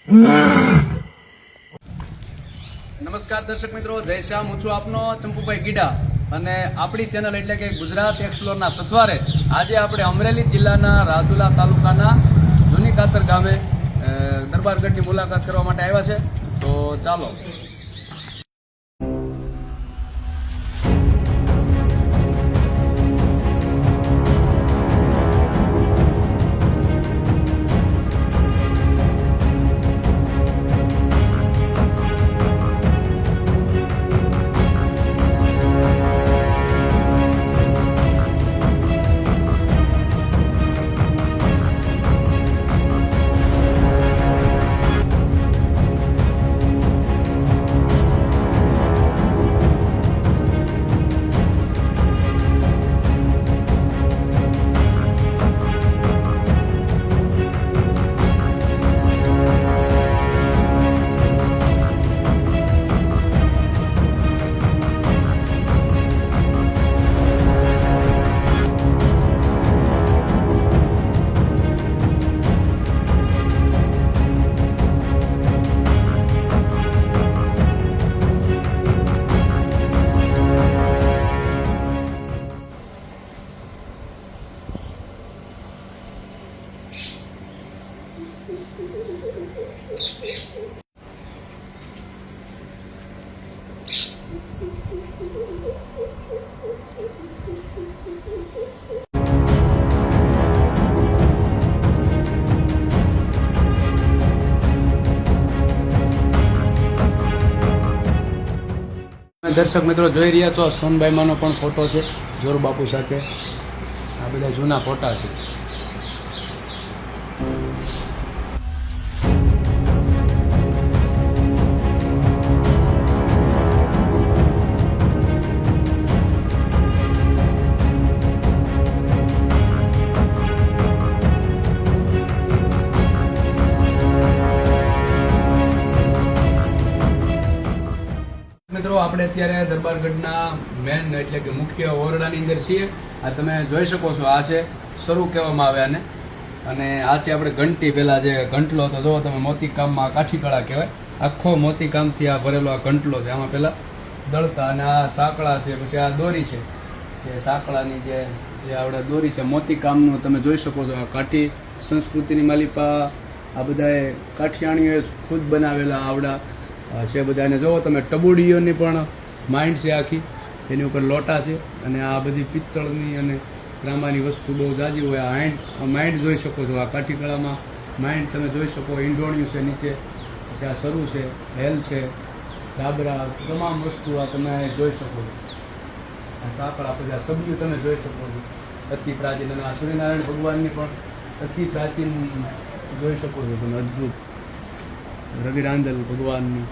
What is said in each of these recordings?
નમસ્કાર દર્શક મિત્રો, જય શ્યામ. હું છું આપનો ચંપુભાઈ ગીડા અને આપણી ચેનલ એટલે કે ગુજરાત એક્સપ્લોરના સથવારે આજે આપણે અમરેલી જિલ્લાના રાજુલા તાલુકાના જૂની કાતર ગામે દરબારગઢની મુલાકાત કરવા માટે આવ્યા છે. તો ચાલો. દર્શક મિત્રો જોઈ રહ્યા છો, સોનબાઈમાંનો પણ ફોટો છે જોર બાપુ સાથે. આ બધા જૂના ફોટા છે. મિત્રો આપણે અત્યારે દરબારગઢના મેન એટલે કે મુખ્ય ઓરડાની અંદર છીએ. આ તમે જોઈ શકો છો, આ છે શરૂ કહેવામાં આવે આને, અને આ છે આપણે ઘંટી. પહેલાં જે ઘંટલો હતો, જો તમે મોતીકામમાં કાઠી કળા કહેવાય, આખો મોતીકામથી આ ભરેલો આ ઘંટલો છે. આમાં પહેલાં દળતા, અને આ સાંકળા છે, પછી આ દોરી છે કે સાંકળાની જે આપણે દોરી છે મોતીકામનું તમે જોઈ શકો છો. આ કાઠી સંસ્કૃતિની માલિપા આ બધાએ કાઠિયાણીઓએ ખુદ બનાવેલા આવડા છે બધા. અને જુઓ તમે, ટબુડીઓની પણ માઇન્ડ છે આખી, એની ઉપર લોટા છે, અને આ બધી પિત્તળની અને ત્રાંબાની વસ્તુ બહુ જાજી હોય. આ માઇન્ડ જોઈ શકો છો, આ કાઠીકળામાં માઇન્ડ તમે જોઈ શકો. ઈંડોણિયું છે નીચે, પછી આ શરૂ છે, હેલ છે, ડાબરા, તમામ વસ્તુ આ તમે જોઈ શકો છો. આ સાંકળા, પછી આ સબિયું તમે જોઈ શકો છો, અતિ પ્રાચીન. અને આ સૂર્યનારાયણ ભગવાનની પણ અતિ પ્રાચીન જોઈ શકો છો તમે, અદ્ભુત રવિરાંદલ ભગવાનની.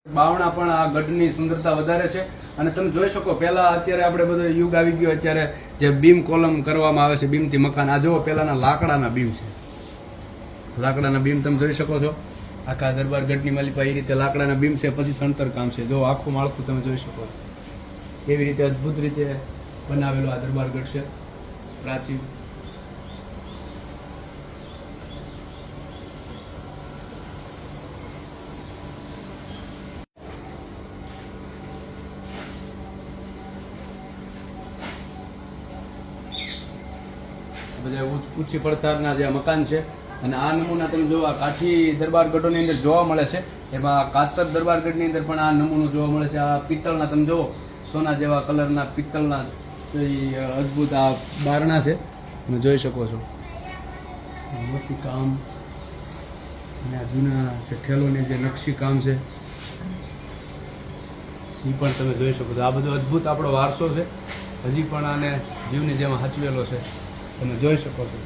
બાવણા પણ આ ગઢની સુંદરતા વધારે છે. અને તમે જોઈ શકો, પહેલા અત્યારે આપણે બધો યુગ આવી ગયો, અત્યારે જે બીમ કોલમ કરવામાં આવે છે, બીમથી મકાન. આ જુઓ, પહેલાના લાકડાના બીમ છે, લાકડાના બીમ તમે જોઈ શકો છો. આખા દરબારગઢની માલિપા એ રીતે લાકડાના બીમ છે, પછી સણતર કામ છે. જો આખું માળખું તમે જોઈ શકો છો, એવી રીતે અદ્ભુત રીતે બનાવેલો આ દરબારગઢ છે, પ્રાચીન. બધા ઊંચી પડતારના જે મકાન છે અને આ નમૂના તમે જોવા કાઠી દરબાર ગઢોની અંદર જોવા મળે છે. એમાં કાતર દરબારગઢની અંદર પણ આ નમૂનો જોવા મળે છે. આ પિત્તળના તમે જુઓ સોના જેવા કલરના પિત્તળના અદ્ભુત આ બારણા છે, તમે જોઈ શકો છો. મોતી કામ અને આ જૂના જે ઠેલોની જે નકશી કામ છે એ પણ તમે જોઈ શકો છો. આ બધો અદ્ભુત આપણો વારસો છે, હજી પણ આને જીવની જેમ સાચવેલો છે, તમે જોઈ શકો છો.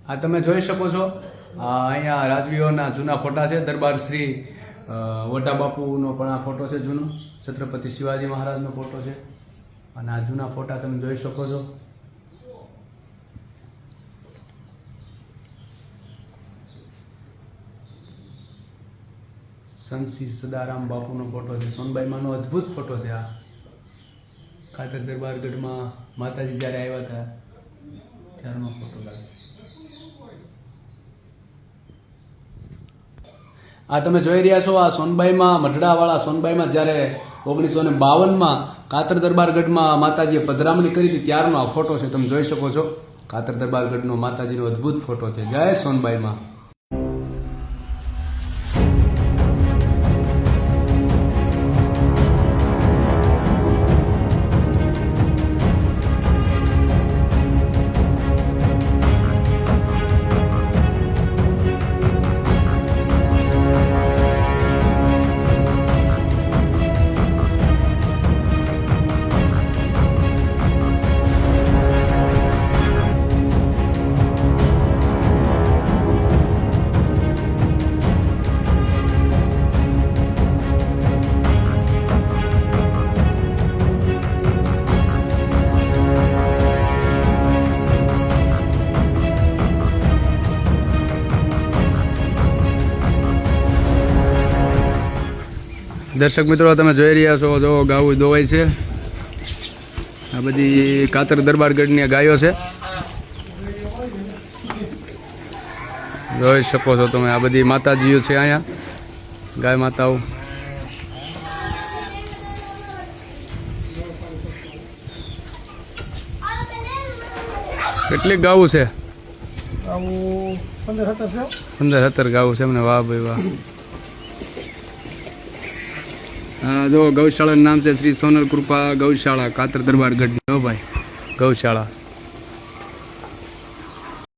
આ તમે જોઈ શકો છો અહીંયા રાજવીઓના જૂના ફોટા છે. દરબાર શ્રી વડા બાપુનો પણ આ ફોટો છે જૂનો, છત્રપતિ શિવાજી મહારાજનો ફોટો છે. અને આ જૂના ફોટા તમે જોઈ શકો છો. સંતશ્રી સદારામ બાપુનો ફોટો છે. સોનબાઈમાંનો અદ્ભુત ફોટો છે. આ કાતર દરબારગઢમાં માતાજી જ્યારે આવ્યા હતા ત્યારનો ફોટો લાગે. આ તમે જોઈ રહ્યા છો આ સોનબાઈમાં મઢડાવાળા સોનબાઈમાં જ્યારે 1952માં કાતર દરબારગઢમાં માતાજીએ પધરામણી કરી હતી ત્યારનો આ ફોટો છે, તમે જોઈ શકો છો. કાતર દરબારગઢનો માતાજીનો અદ્ભુત ફોટો છે. જય સોનબાઈમાં. દર્શક મિત્રો તમે જોઈ રહ્યા છો, જો ગાવું દોવાય છે. આ બધી કાતર દરબારગઢની ગાયો છે, જોઈ શકો છો તમે. આ બધી માતાજીઓ છે અહીંયા, ગાય માતાઓ. કેટલી ગાવું છે? 15-17 ગાવું છે એમને. વાહ ભાઈ વાહ. જો ગૌશાળાનું નામ છે શ્રી સોનલ કૃપા ગૌશાળા, કાતર દરબારગઢની. હો ભાઈ, ગૌશાળા.